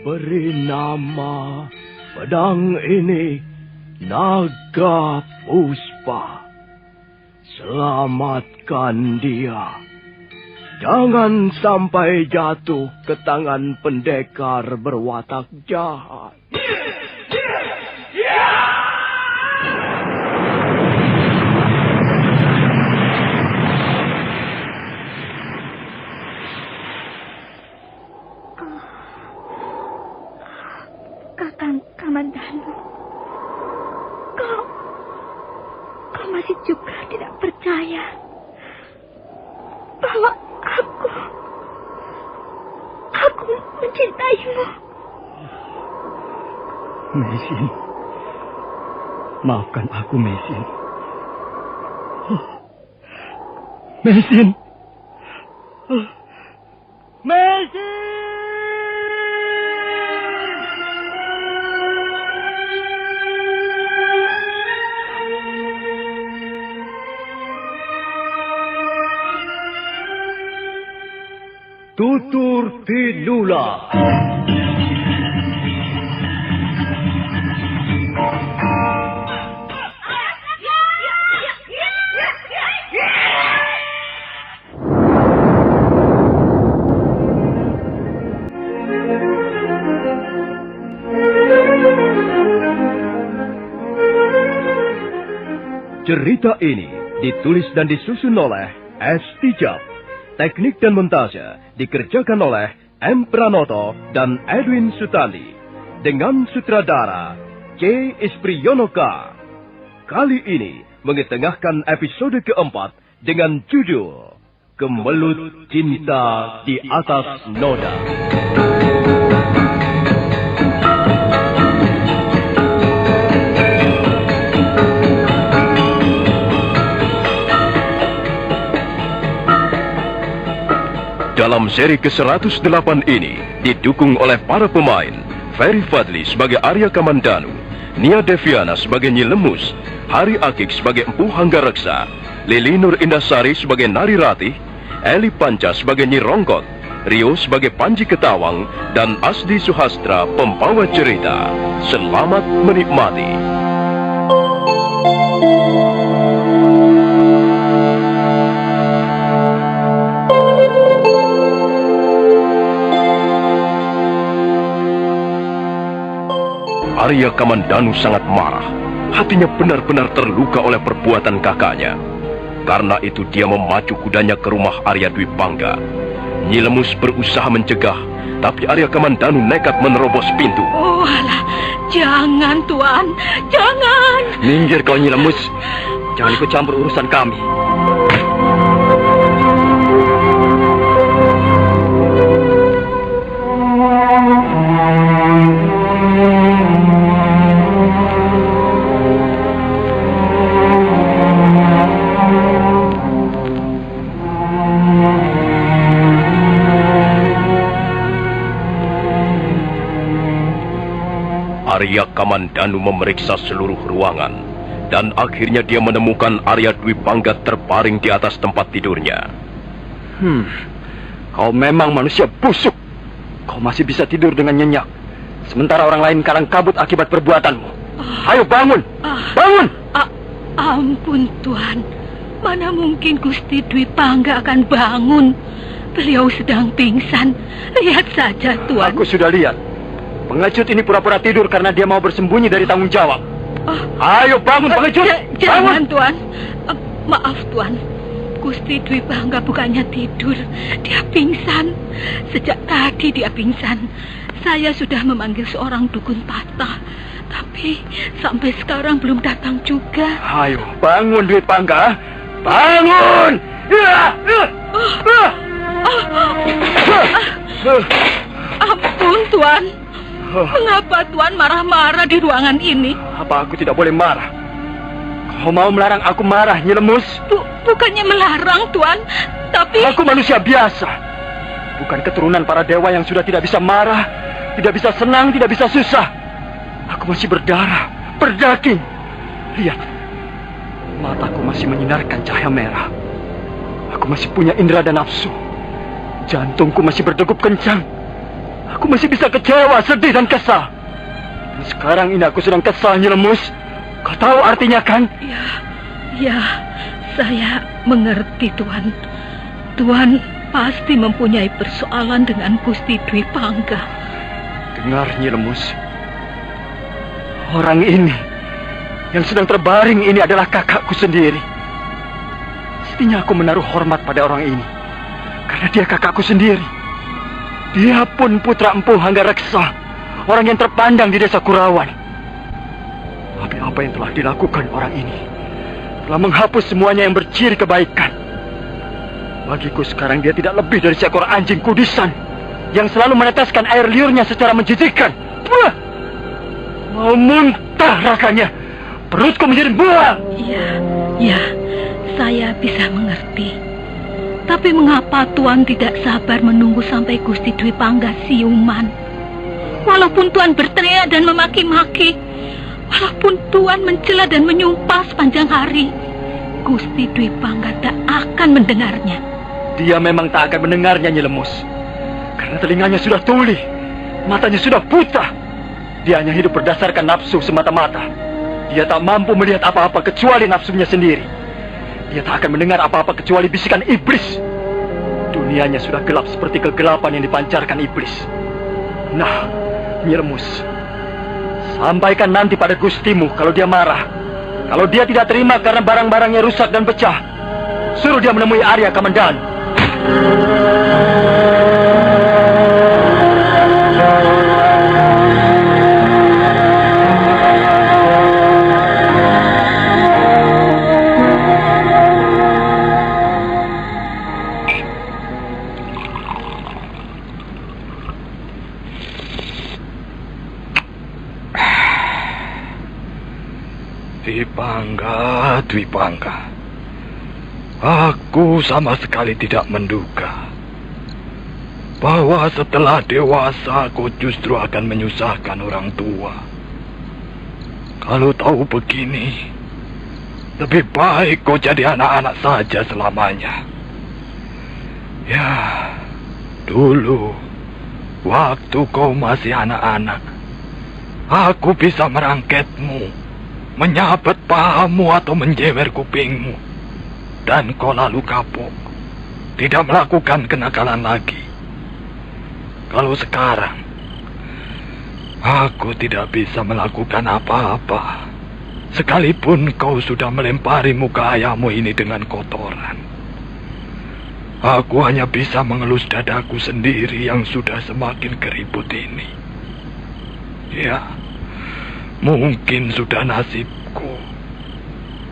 Beri nama pedang ini Naga Puspa. Selamatkan dia. Jangan sampai jatuh ke tangan pendekar berwatak jahat. Kakang Kamandanu, kau masih juga tidak percaya bahwa aku mencintaimu. Mesin, maafkan aku, Mesin. Mesin. Mesin! Tutur Tinula. Cerita ini ditulis dan disusun oleh S. Tijab. Teknik dan montase dikerjakan oleh M. Pranoto dan Edwin Sutandi. Dengan sutradara C. Ispriyonoka. Kali ini mengetengahkan episode keempat dengan judul Kemelut Cinta di Atas Noda. Dalam seri ke-108 ini didukung oleh para pemain Ferry Fadli sebagai Arya Kamandanu, Nia Deviana sebagai Nyi Lemus, Hari Akik sebagai Empu Hanggareksa, Lili Nur Indasari sebagai Nari Ratih, Eli Panca sebagai Nyi Rongkot, Rio sebagai Panji Ketawang, dan Asdi Suhastra pembawa cerita. Selamat menikmati. Arya Kamandanu sangat marah. Hatinya benar-benar terluka oleh perbuatan kakaknya. Karena itu dia memacu kudanya ke rumah Arya Dwi Pangga. Nyi Lemus berusaha mencegah, tapi Arya Kamandanu nekat menerobos pintu. Oh alah, jangan Tuan, jangan. Minggir kau, Nyi Lemus. Jangan ikut campur urusan kami. Arya Kamandanu memeriksa seluruh ruangan, dan akhirnya dia menemukan Arya Dwi Pangga terbaring di atas tempat tidurnya. Kau memang manusia busuk. Kau masih bisa tidur dengan nyenyak, sementara orang lain kalang kabut akibat perbuatanmu. Ayo bangun, bangun! Ampun Tuan, mana mungkin Gusti Dwi Pangga akan bangun? Beliau sedang pingsan. Lihat saja Tuan. Aku sudah lihat. Pengecut ini pura-pura tidur karena dia mau bersembunyi dari tanggung jawab. Ayo bangun pengecut! Jangan Tuan. Maaf Tuan. Gusti Dwi Pangga bukannya tidur, dia pingsan. Sejak tadi dia pingsan. Saya sudah memanggil seorang dukun patah, tapi sampai sekarang belum datang juga. Ayo bangun Dwi Pangga, bangun! Ampun Tuan. Mengapa Tuan marah-marah di ruangan ini? Apa aku tidak boleh marah? Kau mau melarang aku marah, Nyi Lemus? Bukannya melarang, Tuan, tapi... Aku manusia biasa. Bukan keturunan para dewa yang sudah tidak bisa marah, tidak bisa senang, tidak bisa susah. Aku masih berdarah, berdaging. Lihat, mataku masih menyinarkan cahaya merah. Aku masih punya indera dan nafsu. Jantungku masih berdegup kencang. Aku masih bisa kecewa, sedih, dan kesal. Dan sekarang ini aku sedang kesal, Nyi Lemus. Kau tahu artinya kan? Ya, saya mengerti, Tuan. Tuan pasti mempunyai persoalan dengan Gusti Dwi Pangga. Dengar, Nyi Lemus. Orang ini yang sedang terbaring ini adalah kakakku sendiri. Mestinya aku menaruh hormat pada orang ini, karena dia kakakku sendiri. Dia pun putra Empu Hanggareksa, orang yang terpandang di desa Kurawan. Tapi apa yang telah dilakukan orang ini telah menghapus semuanya yang berciri kebaikan. Bagiku sekarang dia tidak lebih dari seekor anjing kudisan yang selalu meneteskan air liurnya secara menjijikkan. Puh! Mau muntah rasanya. Perutku menjadi buah. Ya, saya bisa mengerti. Tapi mengapa Tuan tidak sabar menunggu sampai Gusti Dwi Pangga siuman? Walaupun Tuan berteriak dan memaki-maki, walaupun Tuan mencela dan menyumpah sepanjang hari, Gusti Dwi Pangga tak akan mendengarnya. Dia memang tak akan mendengarnya, Nyi Lemus. Karena telinganya sudah tuli, matanya sudah buta. Dia hanya hidup berdasarkan nafsu semata-mata. Dia tak mampu melihat apa-apa kecuali nafsunya sendiri. Dia tak akan mendengar apa-apa kecuali bisikan iblis. Dunianya sudah gelap seperti kegelapan yang dipancarkan iblis. Nah, Nyi Lemus, sampaikan nanti pada gustimu kalau dia marah. Kalau dia tidak terima karena barang-barangnya rusak dan pecah, suruh dia menemui Arya Kamandanu. Dwi Pangga. Aku sama sekali tidak menduga bahwa setelah dewasa kau justru akan menyusahkan orang tua. Kalau tahu begini, lebih baik kau jadi anak-anak saja selamanya. Ya, dulu waktu kau masih anak-anak, aku bisa merangketmu, menyabet pahamu atau menjewer kupingmu, dan kau lalu kapok, tidak melakukan kenakalan lagi. Kalau sekarang, aku tidak bisa melakukan apa-apa, sekalipun kau sudah melempari muka ayahmu ini dengan kotoran. Aku hanya bisa mengelus dadaku sendiri yang sudah semakin keribut ini. Ya, mungkin sudah nasibku.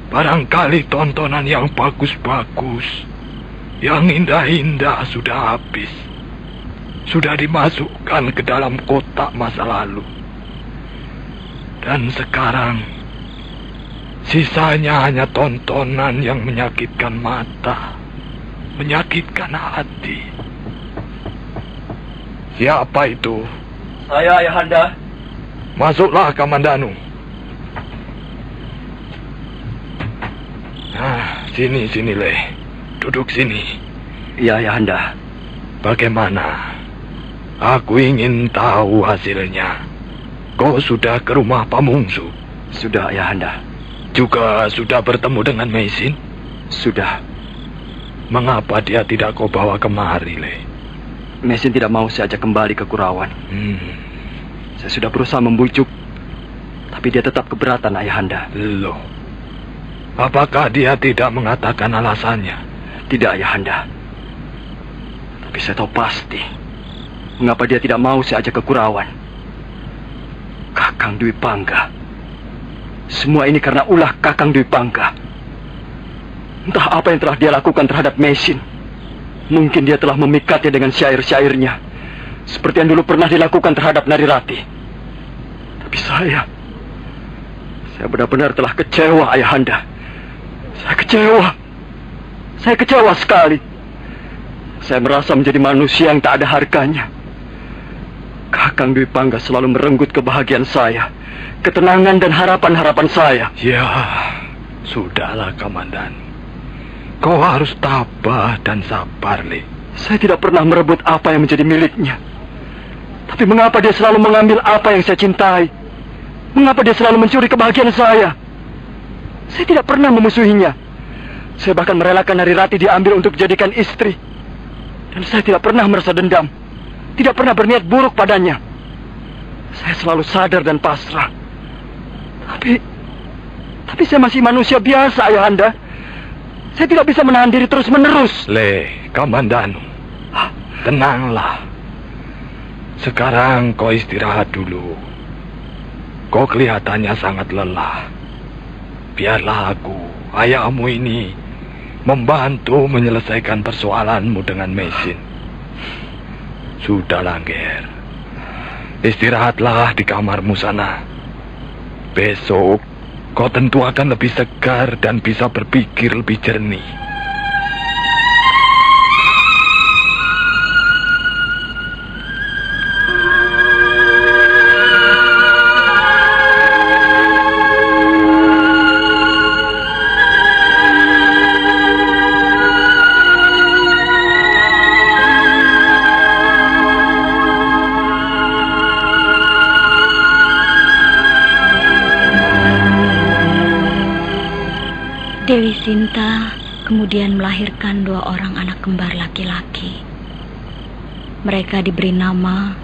Barangkali tontonan yang bagus-bagus, yang indah-indah sudah habis. Sudah dimasukkan ke dalam kotak masa lalu. Dan sekarang, sisanya hanya tontonan yang menyakitkan mata, menyakitkan hati. Siapa itu? Saya, Ayahanda. Masuklah, Kamandanu. Nah, sini, Le. Duduk sini. Iya, Ayahanda. Bagaimana? Aku ingin tahu hasilnya. Kau sudah ke rumah Pamungsu? Sudah, Ayahanda. Juga sudah bertemu dengan Meisin? Sudah. Mengapa dia tidak kau bawa kemari, Le? Meisin tidak mau saya ajak kembali ke Kurawan. Saya sudah berusaha membujuk, tapi dia tetap keberatan, Ayahanda. Loh, apakah dia tidak mengatakan alasannya? Tidak, Ayahanda. Tapi saya tahu pasti mengapa dia tidak mau saya ajak ke Kurawan. Kakang Dwi Pangga. Semua ini karena ulah Kakang Dwi Pangga. Entah apa yang telah dia lakukan terhadap Meisin. Mungkin dia telah memikatnya dengan syair-syairnya, seperti yang dulu pernah dilakukan terhadap Narirati. Tapi saya benar-benar telah kecewa, Ayahanda. Saya kecewa sekali. Saya merasa menjadi manusia yang tak ada harganya. Kakang Dwi Pangga selalu merenggut kebahagiaan saya, ketenangan dan harapan-harapan saya. Ya, sudahlah, Kamandan. Kau harus tabah dan sabar, Le. Saya tidak pernah merebut apa yang menjadi miliknya. Tapi mengapa dia selalu mengambil apa yang saya cintai? Mengapa dia selalu mencuri kebahagiaan saya? Saya tidak pernah memusuhinya. Saya bahkan merelakan Narirati diambil untuk dijadikan istri. Dan saya tidak pernah merasa dendam. Tidak pernah berniat buruk padanya. Saya selalu sadar dan pasrah. Tapi saya masih manusia biasa, Ayahanda. Saya tidak bisa menahan diri terus-menerus. Kamandanu, tenanglah. Sekarang kau istirahat dulu. Kau kelihatannya sangat lelah. Biarlah aku, ayahmu ini, membantu menyelesaikan persoalanmu dengan mesin. Sudahlah, Ger. Istirahatlah di kamarmu sana. Besok, kau tentu akan lebih segar dan bisa berpikir lebih jernih. Dewi Sinta kemudian melahirkan 2 orang anak kembar laki-laki. Mereka diberi nama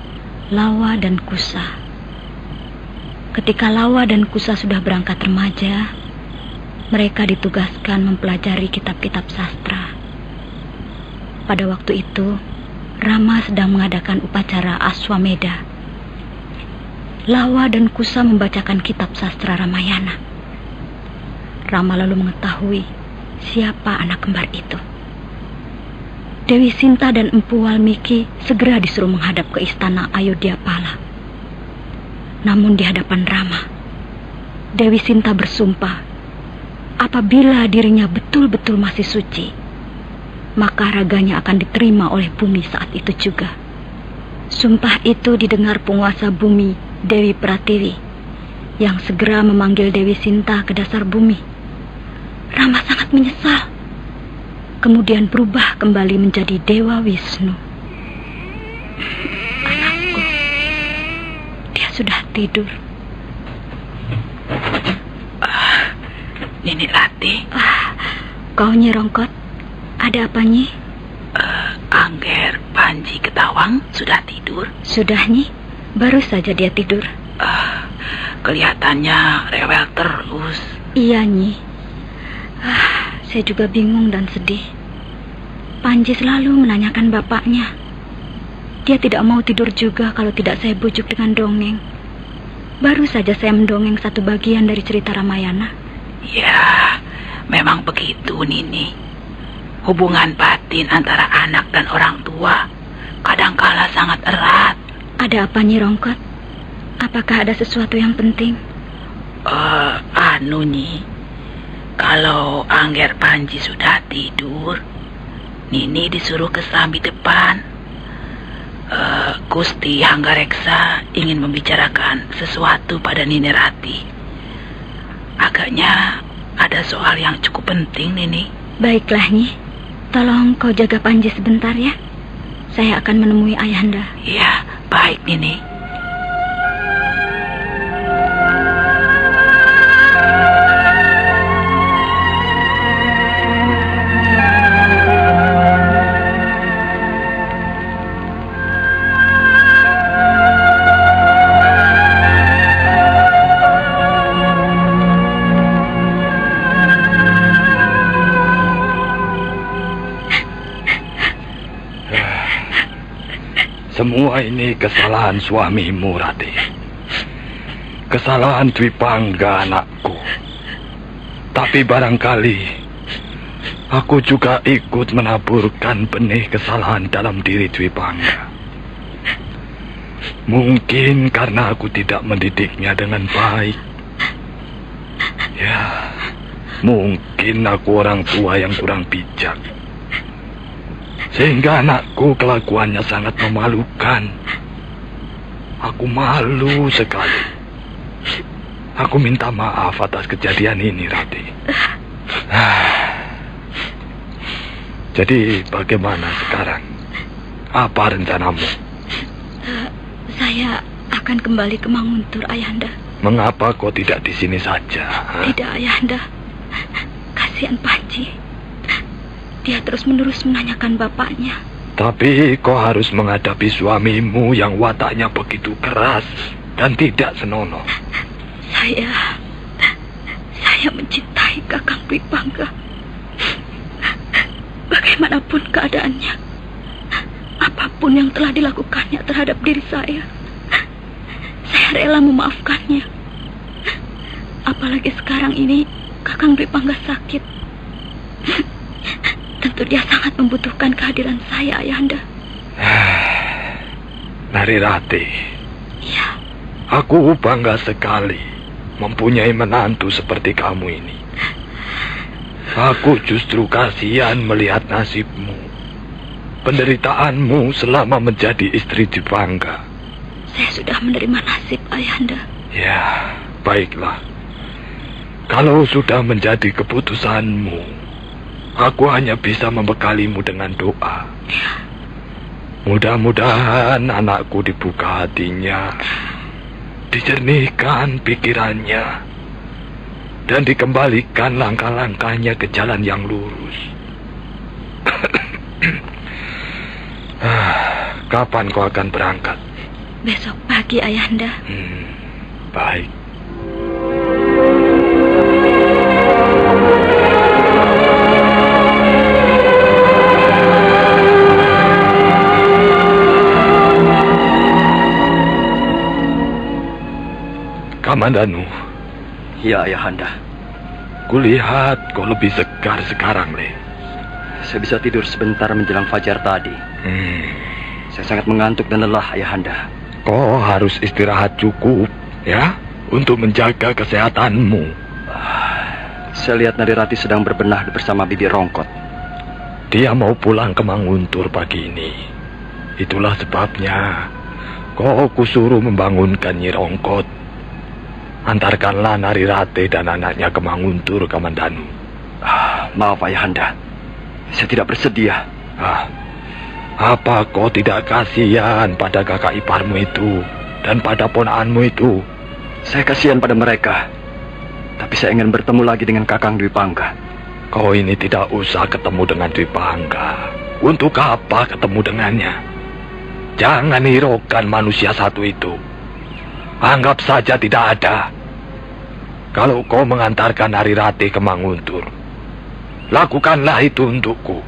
Lawa dan Kusa. Ketika Lawa dan Kusa sudah berangkat remaja, mereka ditugaskan mempelajari kitab-kitab sastra. Pada waktu itu, Rama sedang mengadakan upacara Aswameda. Lawa dan Kusa membacakan kitab sastra Ramayana. Rama lalu mengetahui siapa anak kembar itu. Dewi Sinta dan Empu Walmiki segera disuruh menghadap ke istana Ayodhyapala. Namun di hadapan Rama, Dewi Sinta bersumpah apabila dirinya betul-betul masih suci, maka raganya akan diterima oleh bumi saat itu juga. Sumpah itu didengar penguasa bumi, Dewi Pratiwi, yang segera memanggil Dewi Sinta ke dasar bumi. Rama sangat menyesal. Kemudian berubah kembali menjadi Dewa Wisnu. Anakku, dia sudah tidur. Nini Rati. Kau Nyi Rongkot, ada apa Nyi? Angger Panji Ketawang sudah tidur? Sudah Nyi, baru saja dia tidur. Kelihatannya rewel terus. Iya Nyi. Saya juga bingung dan sedih. Panji selalu menanyakan bapaknya. Dia tidak mau tidur juga kalau tidak saya bujuk dengan dongeng. Baru saja saya mendongeng satu bagian dari cerita Ramayana. Ya, memang begitu Nini. Hubungan batin antara anak dan orang tua kadangkala sangat erat. Ada apa Nyi Rongkot? Apakah ada sesuatu yang penting? Nyi, kalau Angger Panji sudah tidur, Nini disuruh ke sambi depan. Gusti Hanggareksa ingin membicarakan sesuatu pada Nini Rati. Agaknya ada soal yang cukup penting, Nini. Baiklah Nyi, tolong kau jaga Panji sebentar ya. Saya akan menemui Ayahanda. Ya, baik Nini. Semua ini kesalahan suamimu, Rati. Kesalahan Dwi Pangga, anakku. Tapi barangkali aku juga ikut menaburkan benih kesalahan dalam diri Dwi Pangga. Mungkin karena aku tidak mendidiknya dengan baik. Ya, mungkin aku orang tua yang kurang bijak. Sehingga anakku kelakuannya sangat memalukan. Aku malu sekali. Aku minta maaf atas kejadian ini, Rati. Jadi bagaimana sekarang? Apa rencanamu? Saya akan kembali ke Manguntur, Ayahanda. Mengapa kau tidak di sini saja? Tidak, Ayahanda. Kasihan Panji. Dia terus-menerus menanyakan bapaknya. Tapi kau harus menghadapi suamimu yang wataknya begitu keras dan tidak senonoh. Saya mencintai Kakang Dwi Pangga. Bagaimanapun keadaannya, apapun yang telah dilakukannya terhadap diri saya rela memaafkannya. Apalagi sekarang ini Kakang Dwi Pangga sakit. Tentu dia sangat membutuhkan kehadiran saya, Ayahanda. Narirati. Ya. Aku bangga sekali mempunyai menantu seperti kamu ini. Aku justru kasihan melihat nasibmu, penderitaanmu selama menjadi istri Dwi Pangga. Saya sudah menerima nasib, Ayahanda. Ya, baiklah. Kalau sudah menjadi keputusanmu, aku hanya bisa membekalimu dengan doa. Mudah-mudahan anakku dibuka hatinya, dijernihkan pikirannya, dan dikembalikan langkah-langkahnya ke jalan yang lurus. Kapan kau akan berangkat? Besok pagi, Ayahanda. Baik. Kamandanu. Ya, Ayahanda. Kulihat kau lebih segar sekarang, Le. Saya bisa tidur sebentar menjelang fajar tadi. Saya sangat mengantuk dan lelah, Ayahanda. Kau harus istirahat cukup, ya, untuk menjaga kesehatanmu. Saya lihat Narirati sedang berbenah bersama Bibi Rongkot. Dia mau pulang ke Manguntur pagi ini. Itulah sebabnya kau kusuruh membangunkan Nyi Rongkot. Antarkanlah Narirati dan anaknya ke Manguntur, Kamandanu. Maaf, Ayahanda. Saya tidak bersedia. Apa kau tidak kasihan pada kakak iparmu itu dan pada ponakanmu itu? Saya kasihan pada mereka. Tapi saya ingin bertemu lagi dengan Kakang Dwi Pangga. Kau ini tidak usah ketemu dengan Dwi Pangga. Untuk apa ketemu dengannya? Jangan hiraukan manusia satu itu. Anggap saja tidak ada. Kalau kau mengantarkan Narirati ke Manguntur, lakukanlah itu untukku.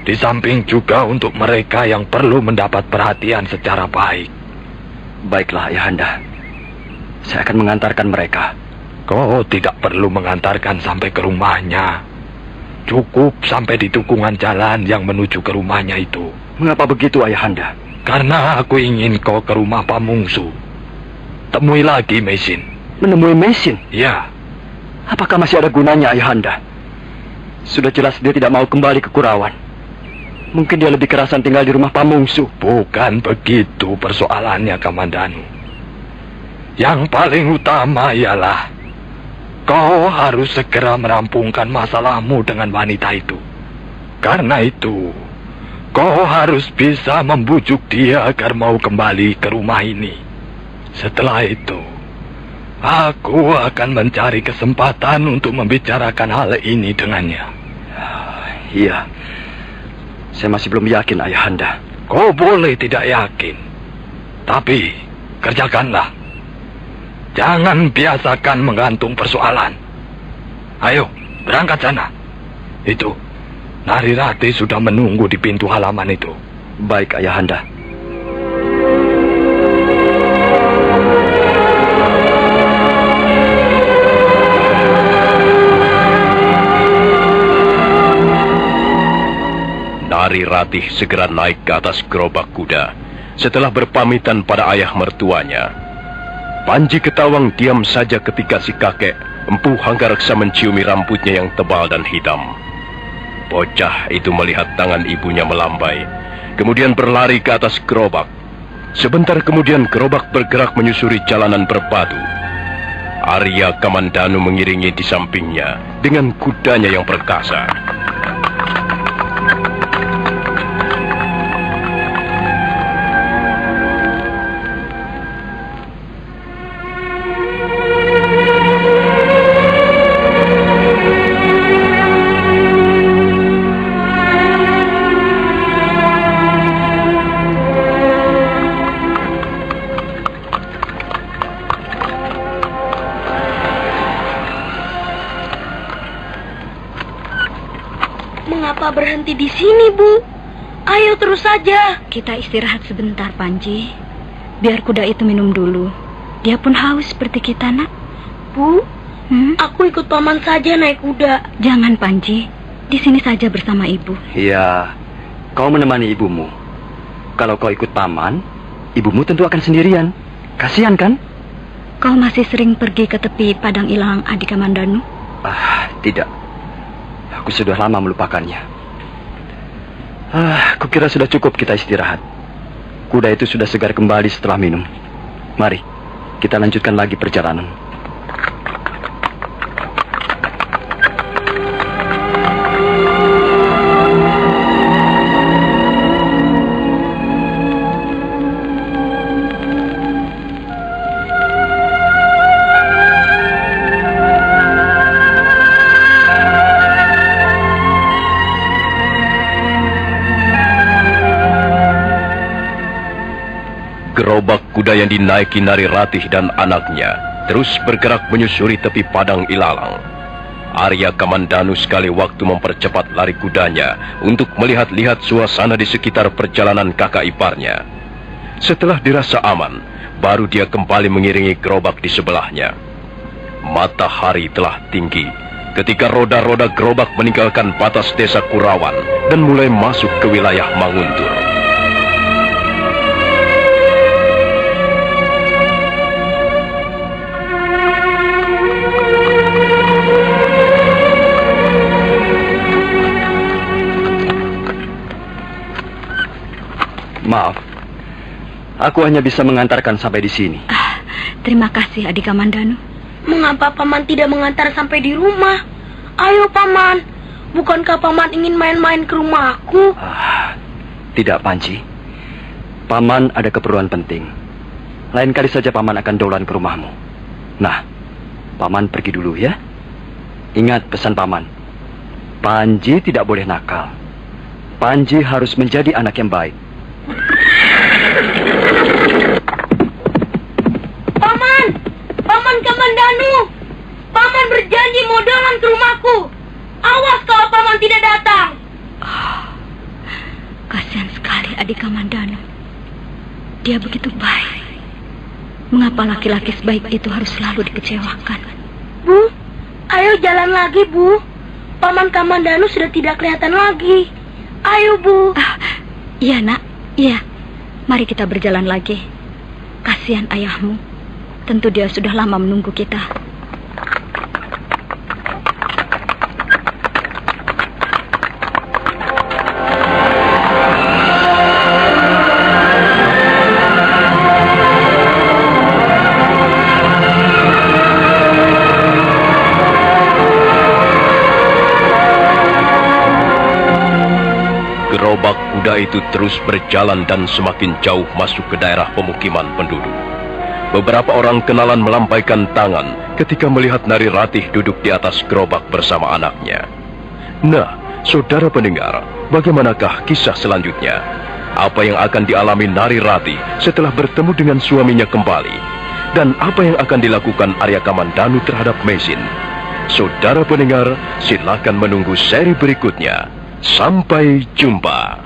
Di samping juga untuk mereka yang perlu mendapat perhatian secara baik. Baiklah, Ayahanda. Saya akan mengantarkan mereka. Kau tidak perlu mengantarkan sampai ke rumahnya. Cukup sampai di tikungan jalan yang menuju ke rumahnya itu. Mengapa begitu, Ayahanda? Karena aku ingin kau ke rumah Pamungsu. Temui lagi Mesin. Menemui Mesin? Ya. Apakah masih ada gunanya, Ayahanda? Sudah jelas dia tidak mau kembali ke Kurawan. Mungkin dia lebih kerasan tinggal di rumah Pamungsu. Bukan begitu persoalannya, Kamandanu. Yang paling utama ialah kau harus segera merampungkan masalahmu dengan wanita itu. Karena itu, kau harus bisa membujuk dia agar mau kembali ke rumah ini. Setelah itu, aku akan mencari kesempatan untuk membicarakan hal ini dengannya. Iya. Saya masih belum yakin, Ayahanda. Kau boleh tidak yakin, tapi kerjakanlah. Jangan biasakan menggantung persoalan. Ayo, berangkat sana. Itu, Narirati sudah menunggu di pintu halaman itu. Baik, Ayahanda. Narirati segera naik ke atas gerobak kuda setelah berpamitan pada ayah mertuanya. Panji Ketawang diam saja ketika si kakek Empu Hanggareksa menciumi rambutnya yang tebal dan hitam. Bocah itu melihat tangan ibunya melambai, kemudian berlari ke atas gerobak. Sebentar kemudian gerobak bergerak menyusuri jalanan berbatu. Arya Kamandanu mengiringi di sampingnya dengan kudanya yang perkasa. Mengapa berhenti di sini, Bu? Ayo terus saja. Kita istirahat sebentar, Panji. Biar kuda itu minum dulu. Dia pun haus seperti kita, Nak. Bu, aku ikut paman saja naik kuda. Jangan, Panji. Di sini saja bersama ibu. Iya, kau menemani ibumu. Kalau kau ikut paman, ibumu tentu akan sendirian. Kasihan kan? Kau masih sering pergi ke tepi padang ilalang Adi Kamandanu? Tidak. Aku sudah lama melupakannya. Kukira sudah cukup kita istirahat. Kuda itu sudah segar kembali setelah minum. Mari, kita lanjutkan lagi perjalanan. Gerobak kuda yang dinaiki Nari Ratih dan anaknya terus bergerak menyusuri tepi padang ilalang. Arya Kamandanu sekali waktu mempercepat lari kudanya untuk melihat-lihat suasana di sekitar perjalanan kakak iparnya. Setelah dirasa aman, baru dia kembali mengiringi gerobak di sebelahnya. Matahari telah tinggi ketika roda-roda gerobak meninggalkan batas desa Kurawan dan mulai masuk ke wilayah Manguntur. Maaf, aku hanya bisa mengantarkan sampai di sini. Terima kasih, Adi Kamandanu. Mengapa paman tidak mengantar sampai di rumah? Ayo, paman. Bukankah paman ingin main-main ke rumahku? Tidak, Panji. Paman ada keperluan penting. Lain kali saja paman akan dolan ke rumahmu. Nah, paman pergi dulu ya. Ingat pesan paman. Panji tidak boleh nakal. Panji harus menjadi anak yang baik. Paman Kamandanu, paman berjanji mau dolan ke rumahku. Awas kalau paman tidak datang. Kasihan sekali Adi Kamandanu. Dia begitu baik. Mengapa laki-laki sebaik itu harus selalu dikecewakan? Bu, ayo jalan lagi, Bu. Paman Kamandanu sudah tidak kelihatan lagi. Ayo, Bu. Iya, Nak. Iya. Mari kita berjalan lagi. Kasihan ayahmu. Tentu dia sudah lama menunggu kita. Gerobak kuda itu terus berjalan dan semakin jauh masuk ke daerah pemukiman penduduk. Beberapa orang kenalan melampaikan tangan ketika melihat Nari Ratih duduk di atas gerobak bersama anaknya. Nah, saudara pendengar, bagaimanakah kisah selanjutnya? Apa yang akan dialami Nari Ratih setelah bertemu dengan suaminya kembali? Dan apa yang akan dilakukan Arya Kamandanu terhadap Mesin? Saudara pendengar, silakan menunggu seri berikutnya. Sampai jumpa.